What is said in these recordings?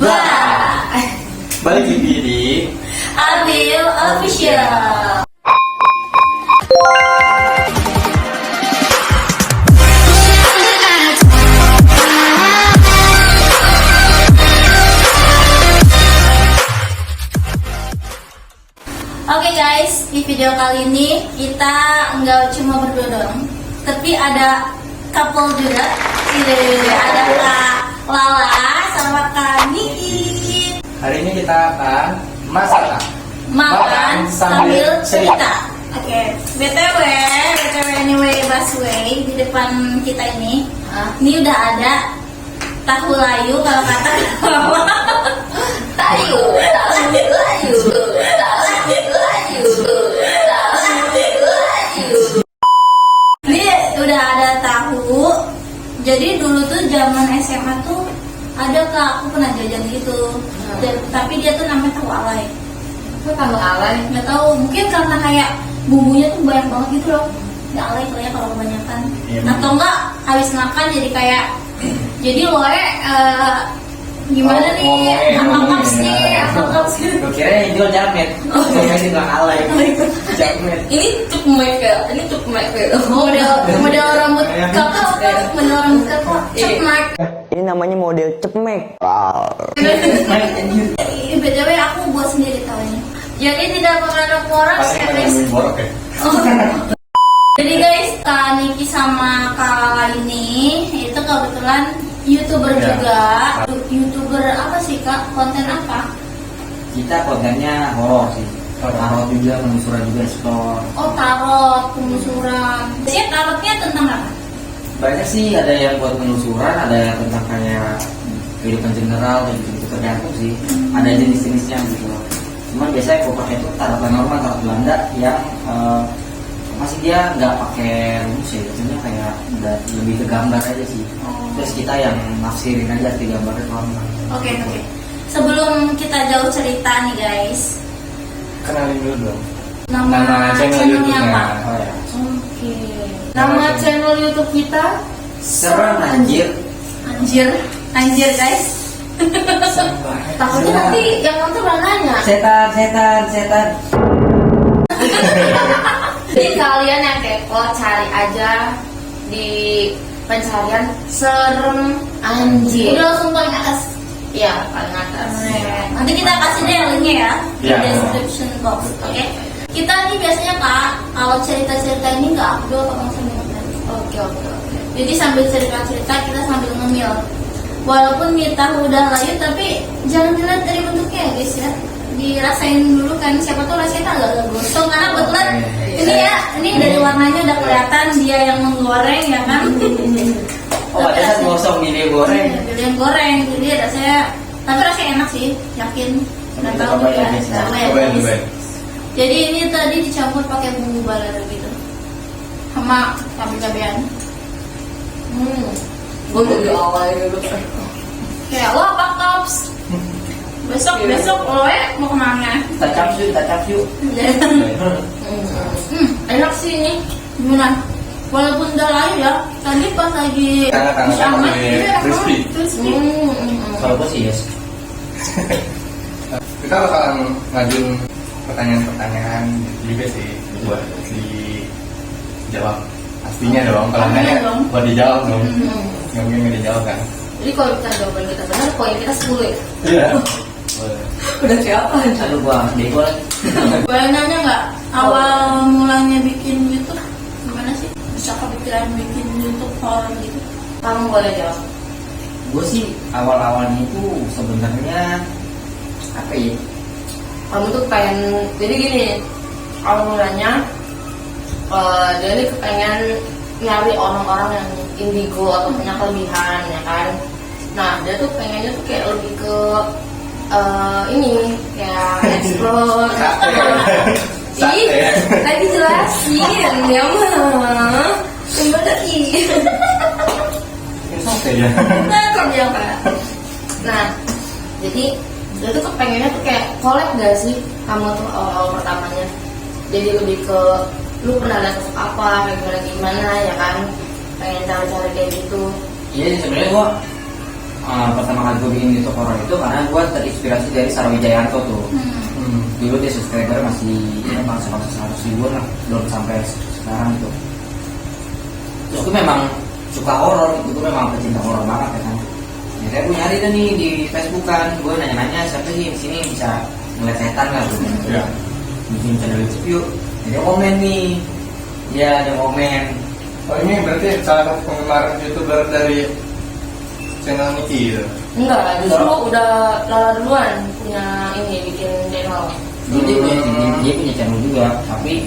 Bah. Balik lagi di Abil Official. Oke guys, di video kali ini kita nggak cuma berdua doang, tapi ada couple juga. Ada Kak Lala sama Kak Niki. hari ini kita akan masak Makan sambil cerita. Oke, BTW anyway busway di depan kita ini udah ada tahu layu kalau kata mama. Layu. Ini udah ada tahu. Jadi dulu tuh zaman SMA tuh ada Kak, aku pernah jajan gitu. Tapi dia tuh namanya tahu alay. Itu tahu alay. Nggak tahu, mungkin karena kayak bumbunya tuh banyak banget gitu loh. Nggak alay kali ya kalau kebanyakan. Iya, Atau enggak habis makan jadi kayak jadi gimana nih? Apa-aps nih? Gue kira yang jual jamet. Jamet itu nggak alay. Jamet. Ini cuk Michael. Model rambut kakak, model rambut kakak, cepmek. Ini namanya model cepmek. Ini BTW aku buat sendiri tahunya. Jadi tidak mengandung boros ya guys. Borok ya. Jadi guys, Kak Niki sama Kak Lala ini itu kebetulan YouTuber Ya. juga. YouTuber apa sih Kak? Konten apa? Kita kontennya horor sih. Horor juga, penelusuran juga, explore. Oh, tarot, penelusuran. Biasanya tarotnya tentang apa? Banyak sih, ada yang buat penelusuran, ada yang tentang kayak kehidupan general, dan gitu tergantung sih. Ada jenis-jenisnya gitu. Cuman biasanya aku pakai itu tarot normal, tarot Belanda yang masih dia nggak pakai rumus ya, biasanya kayak udah lebih ke gambar aja sih. Terus kita yang nafsirin aja di gambarnya normal. Oke. Sebelum kita jauh cerita nih guys, Kenalin dulu dong. nama channelnya YouTube-nya. apa? Oh ya. Oke. Nama channel YouTube kita Serem anjir. Anjir guys. takutnya nanti yang nonton bakal nanya. Setan. Jadi kalian yang kepo cari aja di pencarian serem anjir. Udah langsung paling atas. Iya, paling atas. Nanti kita kasih deh linknya ya di Ya. description box. Oke. Kita nih biasanya Kak, kalau cerita-cerita ini nggak upload atau langsung nonton. Oke. Jadi sambil cerita-cerita kita sambil ngemil. Walaupun kita udah layu tapi jangan dilihat dari bentuknya ya guys ya. Dirasain dulu kan, siapa tuh rasanya agak gosong karena kebetulan ini dari warnanya udah kelihatan dia yang menggoreng ya kan. Oh, ada kan gosong ini goreng. Pilih yang goreng, jadi rasanya tapi rasanya enak sih, yakin. Nggak tahu Cobain ya. aja sih. Cobain. Jadi ini tadi dicampur pakai bumbu balado gitu, sama cabai-cabean. Gue dari awal dulu. Kayak lo apa tops? Besok lo mau kemana? Kita capsu. Enak sih ini. Gimana? Walaupun udah layu ya, tadi pas lagi Karena sama lebih crispy. Kalau gue sih yes. Kita bakalan ngajuin pertanyaan-pertanyaan juga sih buat dijawab. Pastinya dong, kalau Pastinya nanya dong. buat dijawab dong. Nggak mungkin nggak dijawab kan? Jadi kalau kita jawaban kita benar, poin kita 10 ya. Iya. Udah kayak apa? Lalu gua bego lagi. Boleh nanya nggak awal mulanya bikin YouTube gimana sih? Bisa kepikiran bikin YouTube horror gitu? Kamu boleh jawab. Gue sih awal-awalnya itu sebenarnya apa ya? Kamu tuh pengen, jadi gini, awal mulanya dia ini kepengen nyari orang-orang yang indigo atau punya kelebihan ya kan. Nah dia tuh pengennya tuh kayak lebih ke ini kayak explore. Ih, lagi jelasin dia mah kembali. Oke ya. Nah jadi dia tuh kepengennya tuh kayak collab gak sih kamu tuh awal pertamanya. Jadi lebih ke lu pernah lihat sosok apa kayak gimana ya kan, pengen cari-cari kayak gitu. Iya sih sebenarnya gua pertama kali gue bikin YouTube horor itu karena gue terinspirasi dari Sarwi Jayanto tuh. Dulu dia subscriber masih ya masih 100 ribuan lah, belum sampai sekarang tuh. Terus gue memang suka horor, itu gue memang pecinta horor banget ya kan. Jadi gue nyari tuh nih di Facebook kan, gue nanya-nanya siapa sih di sini bisa ngeliat setan lah gitu. Ya. Bikin channel YouTube yuk. Jadi dia komen nih, ya ada komen. Oh ini berarti salah satu penggemar YouTuber dari channel Niki gitu. Enggak, justru udah Lala duluan punya ini bikin channel. Dia punya channel juga, tapi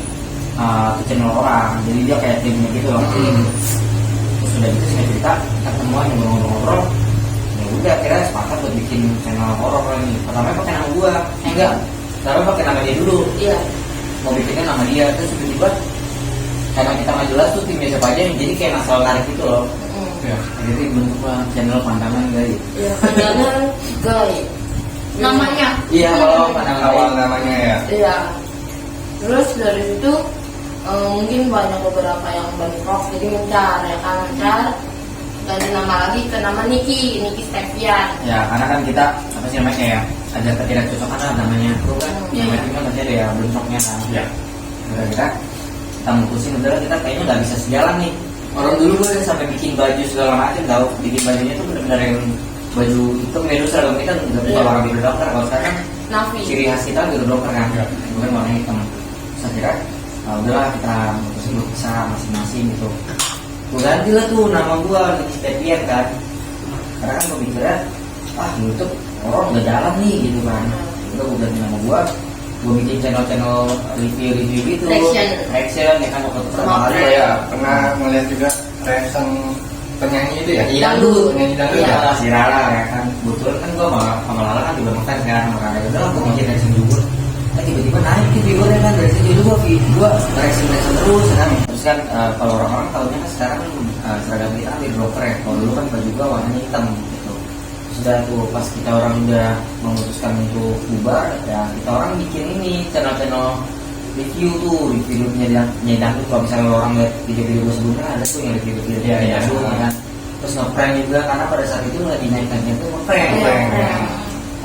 itu channel orang, jadi dia kayak timnya gitu loh. Terus udah gitu saya cerita, kita ketemuan ngobrol-ngobrol. Ya udah akhirnya sepakat buat bikin channel horor lagi. Pertama pakai nama gua, enggak. Tapi pakai nama dia dulu. Iya. Mau bikinnya nama dia, terus tiba-tiba karena kita nggak jelas tuh timnya siapa aja, jadi kayak asal tarik gitu loh. Ya. Jadi bentuknya channel pandangan guys. Iya, panjangan Guy. Namanya. Iya kalau pandangan Awal guys. namanya ya. Iya. Terus dari situ mungkin banyak beberapa yang bentrok, jadi mencar, ganti nama lagi ke nama Niki Stevian. Ya karena kan kita apa sih namanya ya, ada ketidakcocokan lah namanya itu kan. Yang Iya. penting kan masih ada ya bentuknya kan. Ya. Kira-kira kita mutusin udah kita kayaknya nggak bisa sejalan nih. Orang dulu gue sampai bikin baju segala macam, tahu bikin bajunya tuh benar-benar yang baju itu medus seragam kita nggak bisa Iya. orang biru dokter. Kalau sekarang Nafi. ciri khas kita biru dokter kan, Iya. bukan warna hitam. Saya kira udahlah kita mutusin buat bisa masing-masing gitu. Gue ganti lah tuh nama gue Niki Stevian kan, karena kan gue pikirnya YouTube orang udah jalan nih gitu kan. Udah gue ganti nama gue bikin channel review gitu, reaction ya kan waktu pertama kali Saya pernah ngeliat juga reaction penyanyi itu ya. Penyanyi dangdut Iya. ya. Si Rara ya kan, kebetulan kan gue sama Lala kan juga ngefans kan sama Rara. Udah gue mau jadi reaction juga. Tiba-tiba naik gitu viewernya kan, dari situ gue reaction terus ya kan. Terus kan kalau orang-orang tahunya kan sekarang seragam kita kan biru dokter ya. Kalau dulu kan baju gue warnanya hitam gitu. Sudah tuh pas kita orang udah memutuskan untuk bubar, ya kita orang bikin ini channel review penyanyi dangdut. Kalau misalnya orang lihat video-video gue sebelumnya ada tuh yang review Iya, iya. dangdut ya kan. Terus ngeprank juga karena pada saat itu lagi naik-naiknya tuh ngeprank. Iya.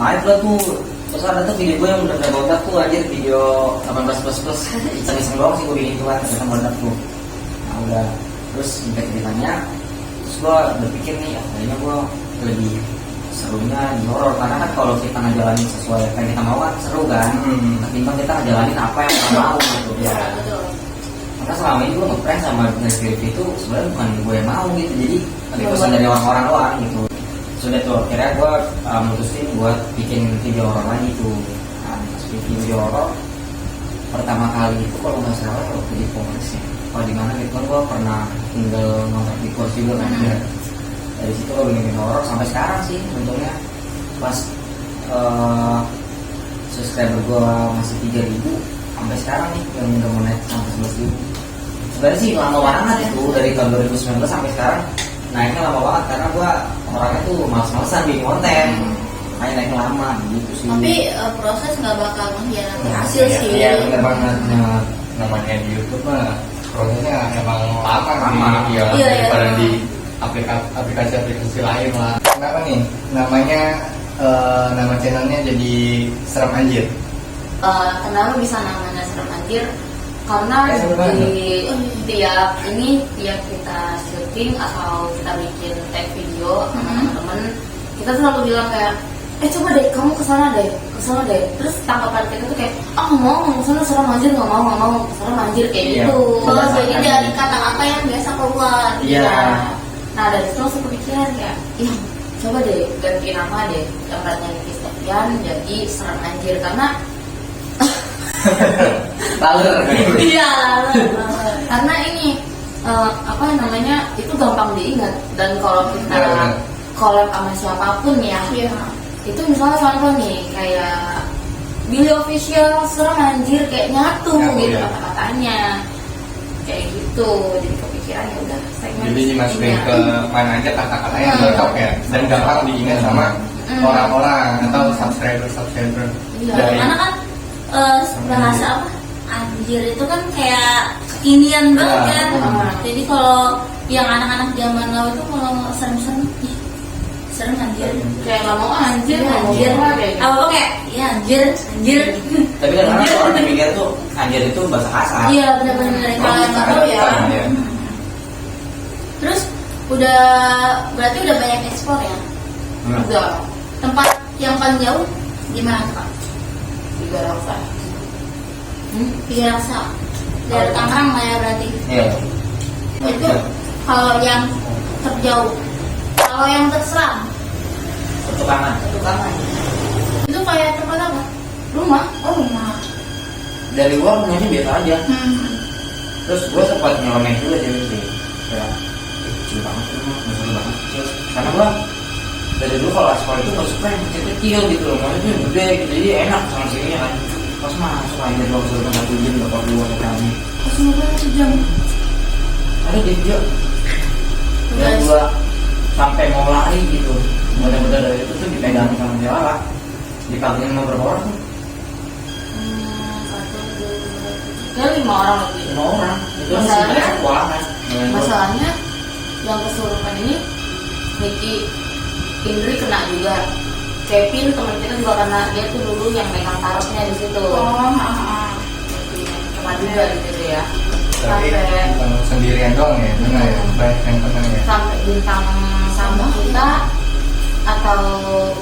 Naik lah tuh. Terus ada tuh video gue yang udah meledak tuh anjir, video 18++. Iseng-iseng doang sih gue bikin itu kan, ternyata meledak tuh. Nah udah, terus singkat ceritanya, terus gue berpikir nih, kayaknya gue lebih serunya di horor, karena kan kalau kita ngejalanin sesuai apa yang kita mau kan seru kan. Ketimbang kita ngejalanin apa yang kita mau gitu ya. Betul. Karena selama ini gue ngeprank sama review itu sebenarnya bukan gue yang mau gitu, jadi requestan dari orang-orang doang gitu. Sudah tuh akhirnya gue mutusin buat bikin video horor lagi tuh. Nah, pas bikin video horor pertama kali itu kalau nggak salah waktu di Polres ya. Kalau di mana gitu kan gue pernah tinggal ngontrak di kos juga kan. Dari situ gue bikin video horor sampai sekarang sih untungnya pas subscriber gue masih 3.000 sampai sekarang nih yang udah mau naik sampai 11.000. Sebenarnya sih lama banget itu dari tahun 2019 sampai sekarang naiknya lama banget karena gua orangnya tuh males-malesan bikin konten, naiknya lama gitu sih. Tapi proses nggak bakal mengkhianati hasil sih. Iya bener banget. Nah, Namanya di YouTube mah prosesnya emang lama Lama. sih. Iya. Iya, Daripada iya. di aplikasi-aplikasi lain lah. Kenapa nih? Namanya nama channelnya jadi Serem Anjir. Kenapa bisa namanya Serem Anjir? Karena di tiap kita syuting atau kita bikin tag video sama teman-teman, kita tuh selalu bilang kayak, coba deh kamu kesana deh. Terus tanggapan kita tuh kayak, mau kesana serem anjir, nggak mau serem anjir kayak Iya. gitu. Oh, jadi dari kata-kata yang biasa keluar. Iya. Nah dari situ langsung kepikiran kayak, coba deh ganti nama deh, yang tadinya Niki Stevian jadi Serem Anjir, karena lalu iya, karena ini apa namanya itu gampang diingat, dan kalau kita Benar. collab sama siapapun ya, Iya. itu misalnya contoh nih kayak Billy Official Serem Anjir kayak nyatu Nyatu, gitu ya. kata-katanya kayak gitu, jadi kepikiran ya udah segmen Jadi dimasukin ini ke mana aja kata-katanya Hmm. cocok ya, dan gampang diingat sama Hmm. orang-orang atau subscriber. Iya, Dari Karena kan bahasa apa? Anjir itu kan kayak kekinian banget Iya. kan. Jadi kalau yang anak-anak zaman now itu kalau serem-serem, ih, Serem anjir. Kayak nggak mau anjir, Anjir. lah kayak gitu. Apa kayak? Iya anjir. Tapi kadang-kadang orang mikir tuh anjir itu bahasa kasar. Iya benar-benar kalau yang nggak tahu ya. Iya. Terus berarti udah banyak ekspor ya. Udah Tempat yang paling jauh gimana Kak? 3 rasa. Tiga Raksa. Dari Tangerang lah ya berarti. Iya. Itu kalau yang terjauh. Kalau yang terseram Pertukangan. Tukangan. itu kayak tempat apa? Rumah. Oh rumah. Dari luar rumahnya biasa aja. Terus Terus gue sempat nyelamain juga sih. Kayak kecil banget rumah, besar banget kecil. Karena gue dari dulu kalau aspal itu gak suka yang kecil-kecil gitu loh. Maksudnya itu yang gede gitu, jadi enak sama sini kan. Pas masuk aja gue suruh 1 jam gak perlu ada kami. pas mobil 1 jam. Ada di dia. Dan Guys. gue sampai mau lari gitu. Bener-bener dari itu tuh dipegang sama dia Lala. Dipegangin sama berapa orang tuh? 1, 2, 3, 5 orang lebih. 5 orang. Itu Masalahnya- masih keuangan. Masalahnya yang kesurupan ini Niki Indri kena juga. Kevin teman kita juga kena, dia tuh dulu yang megang tarotnya di situ. Kena juga di situ ya. Tapi Sampai bukan sendirian doang ya, benar ya, banyak yang tenang ya. sampai bintang sama kita atau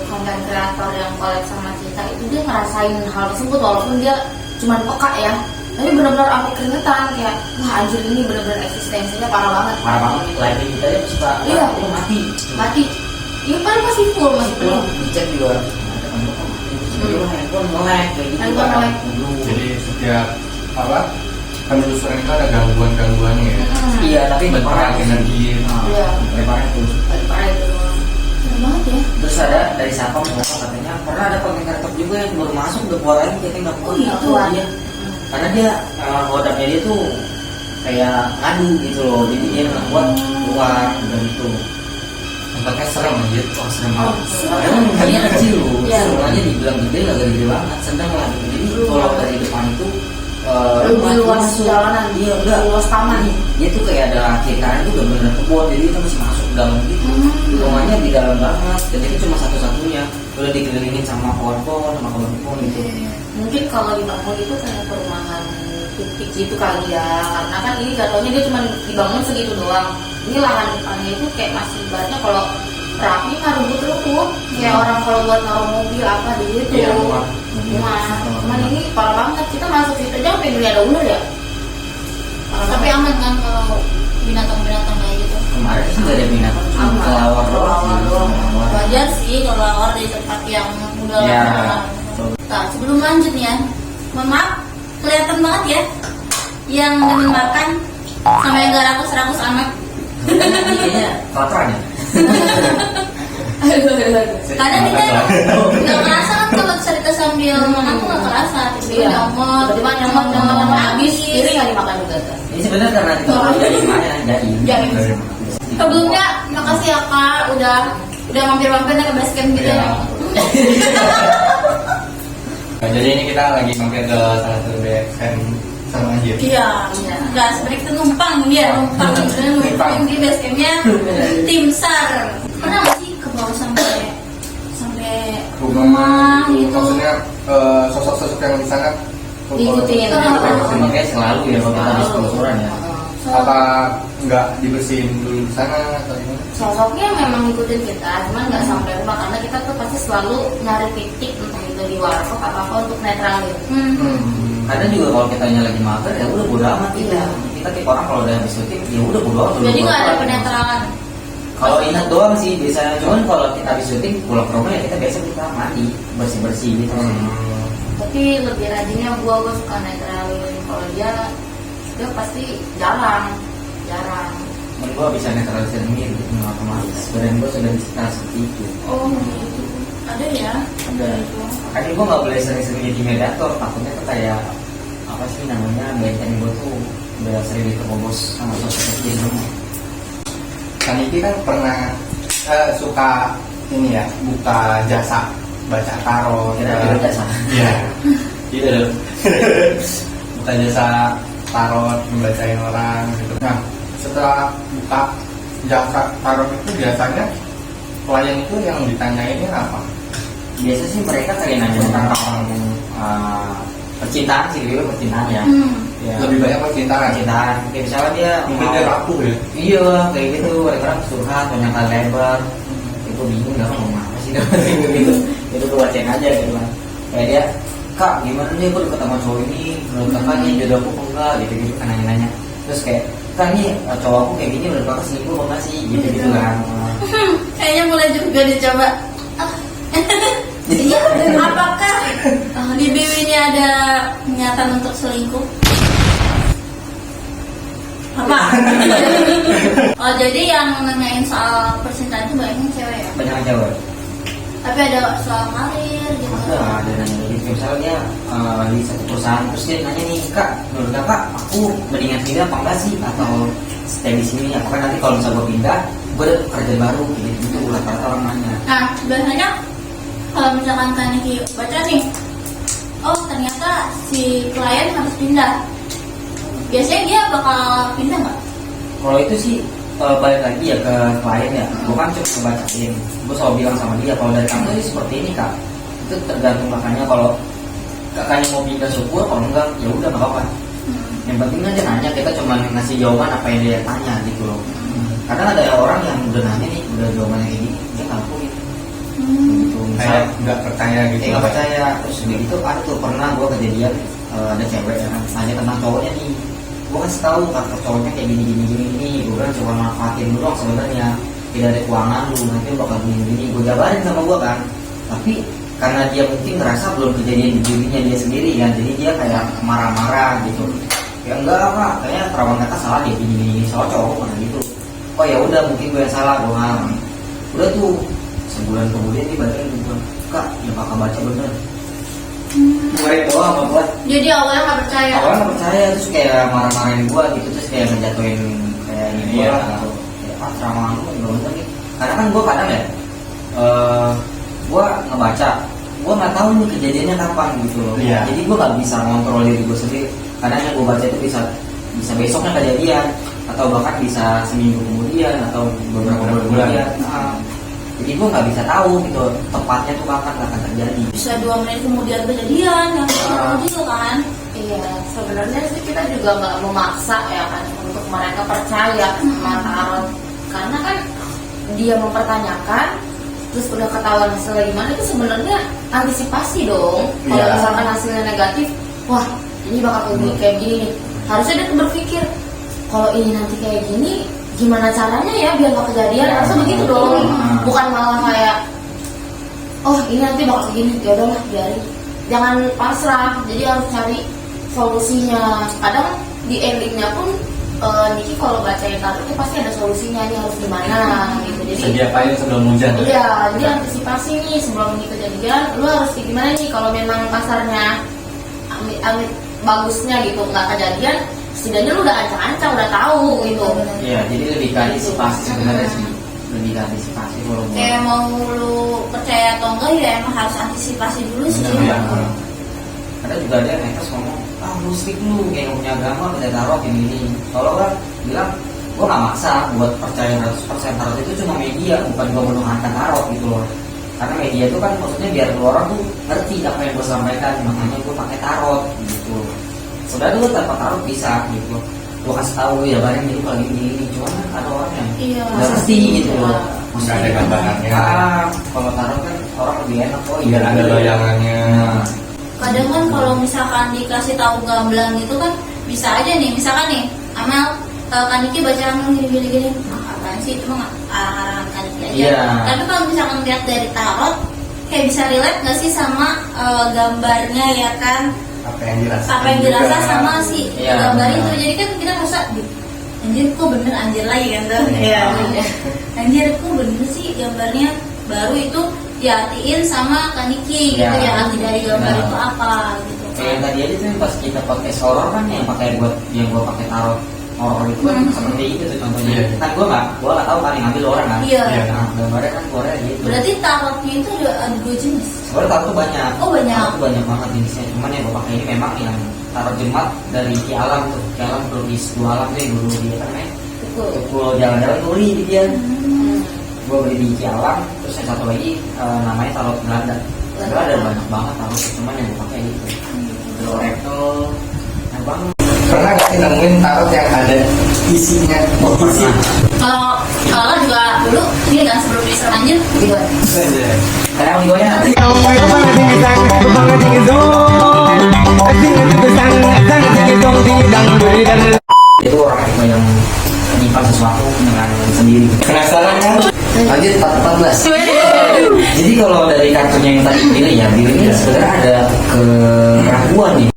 konten kreator yang collab sama kita itu dia ngerasain hal tersebut walaupun dia cuma peka ya, tapi benar-benar sampai keringetan ya. Wah anjir ini benar-benar eksistensinya parah banget. Parah banget. Lighting kita aja suka Iya. itu mati. Mati. Iya kan masih full, masih penuh. Dicek juga. Dulu handphone melek kayak gitu. Handphone melek. Jadi setiap apa penelusuran itu ada gangguan-gangguannya ya. Iya, tapi Berperan energi. Iya. Preparnya tuh. Lagi parah itu doang. Serem banget ya. Terus ada dari siapa mau katanya pernah ada konten kreator juga yang baru masuk udah keluar lagi katanya nggak keluar. Oh, iya, keluar. Iya. Karena dia hodapnya dia tuh kayak ngadu gitu loh, jadi dia nggak kuat keluar udah gitu. Tempatnya serem aja. Wah serem Oh, banget. serem. Karena mukanya kecil loh, Iya. semuanya dibilang gede nggak gede banget, sedang lah gitu. Jadi kalau dari depan itu Lebih luas masuk. jalanan, Iya lebih udah luas taman. Dia tuh kayak ada kiri kanan itu udah bener kebun, jadi kita masih masuk dalam gitu. Rumahnya di dalam banget, dan itu cuma satu-satunya. Udah dikelilingin sama pohon-pohon, sama kebun-kebun gitu. Mungkin kalau dibangun itu kayak perumahan titik gitu kali ya, karena kan ini jatuhnya dia cuma dibangun segitu doang. Ini lahan depannya itu kayak masih ibaratnya kalau rapi mah rumput-rumput kayak orang kalau buat naruh mobil apa di situ. Iya, rumah. Cuman ini parah banget, kita masuk situ aja sampai ada ular ya. Parah Tapi banget. aman kan kalau binatang-binatang kayak gitu. Kemarin sih nggak ada binatang, cuma Aman. kelawar doang sih. Kelawar doang. Kelawar. Wajar sih kalau lawar di tempat yang udah Iya. lama. Nah, sebelum lanjut nih ya, mohon maaf, kelihatan banget ya yang demen makan sama yang gak rakus-rakus amat. Ini kayaknya kelaparan ya. Kadang kita nggak kerasa kan kalau cerita sambil makan tuh nggak kerasa, tiba-tiba Iya. nyomot, Tiba-tiba nyomot habis piring nggak dimakan juga kan. Ini sebenarnya karena kita dari mana? Dari. Jadi sebelumnya makasih ya Kak udah mampir-mampir ke base camp gitu Iya. ya. Nah, jadi ini kita lagi mampir ke salah satu BXN sama aja. Iya, nggak sebenarnya kita numpang sebenarnya numpang di base campnya tim SAR. Pernah nggak sih ke bawah sampai rumah gitu? Maksudnya sosok-sosok yang di sana Diikutin. Makanya selalu ya kalau kita habis penelusuran ya. apa nggak dibersihin dulu di sana atau gimana? Sosoknya memang ngikutin kita, cuman nggak sampai rumah karena kita tuh pasti selalu nyari titik entah itu di warkop atau apa untuk netralin. Kadang juga kalau kita lagi mager ya udah bodo amat kita. Iya. Kita tipe orang kalau udah habis syuting ya udah bodo amat. Jadi nggak ada Bodo amat. penetralan. Kalau ingat doang sih biasanya. Cuman kalau kita habis syuting pulang ke rumah ya kita biasa kita mandi bersih gitu. Tapi lebih rajinnya gua suka netralin. Kalau dia pasti jarang. Dan gue bisa netralisir diri gitu otomatis. Badan gue sudah disetar seperti itu. Oh, gitu. Ada ya? Ada. Makanya gue nggak boleh sering-sering jadi mediator. Takutnya tuh kayak apa sih namanya benteng gue tuh udah sering diterobos sama sosok kecil. Kaniki kan pernah suka ini ya buka jasa baca tarot. Kira-kira jasa. Iya. Gitu loh. Buka jasa tarot membacain orang gitu. Nah setelah buka jasa tarot itu biasanya klien itu yang ditanyainnya apa? Biasa sih mereka kayak nanya tentang percintaan sih, gitu, percintaan ya. Ya. Lebih banyak percintaan. Percintaan. Kayak misalnya dia Mungkin dia rapuh ya. Iya, kayak gitu. Kadang-kadang curhat, banyak kali lebar. Itu bingung nggak mau apa sih gitu. Itu gue bacain aja gitu kan. Kayak dia, Kak, gimana nih aku deket sama cowok ini? Menurut kakak nih jodoh aku apa enggak? Gitu-gitu kan nanya-nanya. Terus kayak, Kak nih cowok aku kayak gini menurut kakak selingkuh apa enggak sih? Gitu-gitu kan. Kayaknya mulai juga dicoba. Iya, apakah di BW ini ada niatan untuk selingkuh? Apa? Oh, jadi yang nanyain soal percintaan itu banyaknya cewek ya? Banyak cewek. Tapi ada soal karir gitu. Ada nanya gitu. Misalnya dia di satu perusahaan terus dia nanya nih, Kak, menurut kakak aku mendingan pindah apa enggak sih? Atau stay di sini? Apakah nanti kalau misalnya gue pindah, gue ada kerjaan baru gitu? Rata-rata orang nanya. Nah, biasanya kalau misalkan Kak Niki baca nih, oh ternyata si klien harus pindah. Biasanya dia bakal pindah nggak? Kalau itu sih balik lagi ya ke klien ya. Gue kan cuma ngebacain. Gue selalu bilang sama dia kalau dari kamu sih seperti ini Kak. Itu tergantung kakaknya. Kalau kakaknya mau pindah syukur, kalau enggak ya udah nggak apa-apa. Yang penting aja nanya, kita cuma ngasih jawaban apa yang dia tanya gitu loh. Kadang ada orang yang udah nanya nih, udah jawabannya kayak gini, dia ngaku gitu. Gitu. Kayak nggak percaya gitu. Nggak percaya. Terus udah gitu ada tuh pernah gue kejadian ada cewek ya kan nanya tentang cowoknya nih. Gue kasih tahu karakter cowoknya kayak gini. Gue kan cuma manfaatin lu doang sebenarnya. Tidak ada keuangan lu, nanti lu bakal gini. Gue jabarin sama gue kan. Tapi karena dia mungkin ngerasa belum kejadian di dirinya dia sendiri kan, jadi dia kayak marah-marah gitu. Ya enggak apa, kayaknya perawan kata salah deh gini. Soal cowok mana gitu. Oh ya udah mungkin gue yang salah, gue ngarang. Udah tuh sebulan kemudian dia balikin gitu, Kak, yang kakak baca bener. Gue doang sama gue. Jadi awalnya nggak percaya. Awalnya nggak percaya, terus kayak marah-marahin gue gitu, terus kayak ngejatuhin kayak ini gue lah gitu. Kayak ceramah lu nggak bener nih. Karena kan gue kadang ya, gue ngebaca, gue nggak tahu nih kejadiannya kapan gitu loh. Iya. Jadi gue nggak bisa ngontrol diri gue sendiri. Kadang yang gue baca itu bisa besoknya kejadian, atau bahkan bisa seminggu kemudian atau beberapa bulan kemudian. Jadi gue nggak bisa tahu gitu tepatnya tuh kapan akan terjadi. Bisa 2 menit kemudian kejadian yang gitu kan? Iya, sebenarnya sih kita juga nggak memaksa ya kan untuk mereka percaya sama tarot, karena kan dia mempertanyakan, terus udah ketahuan hasilnya gimana, itu sebenarnya antisipasi dong. Kalau Iya. misalkan hasilnya negatif, wah ini bakal kayak gini nih. Harusnya dia tuh berpikir, kalau ini nanti kayak gini, gimana caranya ya biar gak kejadian? Harusnya begitu dong. Bukan malah kayak, oh ini nanti bakal gini, ya udahlah biarin. Jangan pasrah, jadi harus cari solusinya. Kadang di endingnya pun Niki kalau bacain tarot itu pasti ada solusinya, ini harus gimana gitu. Jadi Sedia payung sebelum hujan. iya, jadi antisipasi nih sebelum ini kejadian, lu harus gimana nih kalau memang pasarnya amit bagusnya gitu nggak kejadian, setidaknya lu udah ancang-ancang, udah tahu gitu. Iya, jadi lebih ke antisipasi sebenarnya sih. Lebih ke antisipasi kalau gue. Kayak mau lu percaya atau enggak ya emang harus antisipasi dulu sih. Iya. Ada juga ada yang haters ngomong, musik lu kayak punya agama percaya tarot ini. Kalau kan bilang, gue nggak maksa buat percaya 100% tarot itu cuma media, bukan gue menuhankan tarot gitu loh. Karena media itu kan maksudnya biar lu orang tuh ngerti apa yang gue sampaikan, makanya gue pakai tarot gitu. Sebenarnya lu tanpa tarot bisa gitu. Gue kasih tahu lu ya bareng itu kalau gini, cuman kan ada orang yang Iya. nggak ngerti gitu loh. Nggak ada gambarannya. Kalau tarot kan orang lebih enak, oh Biar ada bayangannya. Kadang kan kalau misalkan dikasih tahu gamblang gitu kan bisa aja nih, misalkan nih Amel Kak Niki baca gini, apaan sih, itu mah arahan Kak Niki aja. Iya. Tapi kalau misalkan lihat dari tarot, kayak bisa relate nggak sih sama gambarnya ya kan? Apa yang dirasa? Apa yang dirasa sama si Iya, gambar benar. itu. Jadi kan kita merasa, anjir kok bener anjir lagi kan tuh. Iya. Anjir kok bener sih gambarnya, baru itu diartiin sama Kak Niki gitu Iya. ya, arti dari gambar Benar. itu apa gitu. Kayak yang tadi aja tuh pas kita podcast horor kan yang pakai buat yang gua pakai tarot horor itu kan seperti itu tuh contohnya. Iya. Kan gua nggak tahu kan yang ngambil orang kan. Iya. Nah, gambarnya kan keluarnya gitu. Berarti tarotnya itu ada 2 jenis. Sebenarnya tarot tuh banyak. Oh, banyak. Tarot tuh banyak banget jenisnya. Cuman yang gua pakai ini memang yang tarot jemat dari Ki Alam tuh. Ki Alam pelukis 2 alam tuh yang dulu dia kan Betul. Tukul jalan-jalan tuli dia. gue beli di Cialang, terus yang satu lagi namanya tarot Belanda. Sebenarnya ada banyak banget tarot, cuman yang gue pakai itu The Oracle, yang banget. Pernah nggak sih nemuin tarot yang ada isinya? Isi. Kalau kalau juga dulu ini kan sebelum bisa lanjut gitu. Karena gue nya itu orang yang menyimpan sesuatu dengan sendiri. Penasaran kan? Lanjut 14. Jadi kalau dari kartunya yang tadi pilih ya, pilihnya sebenarnya ada keraguan nih.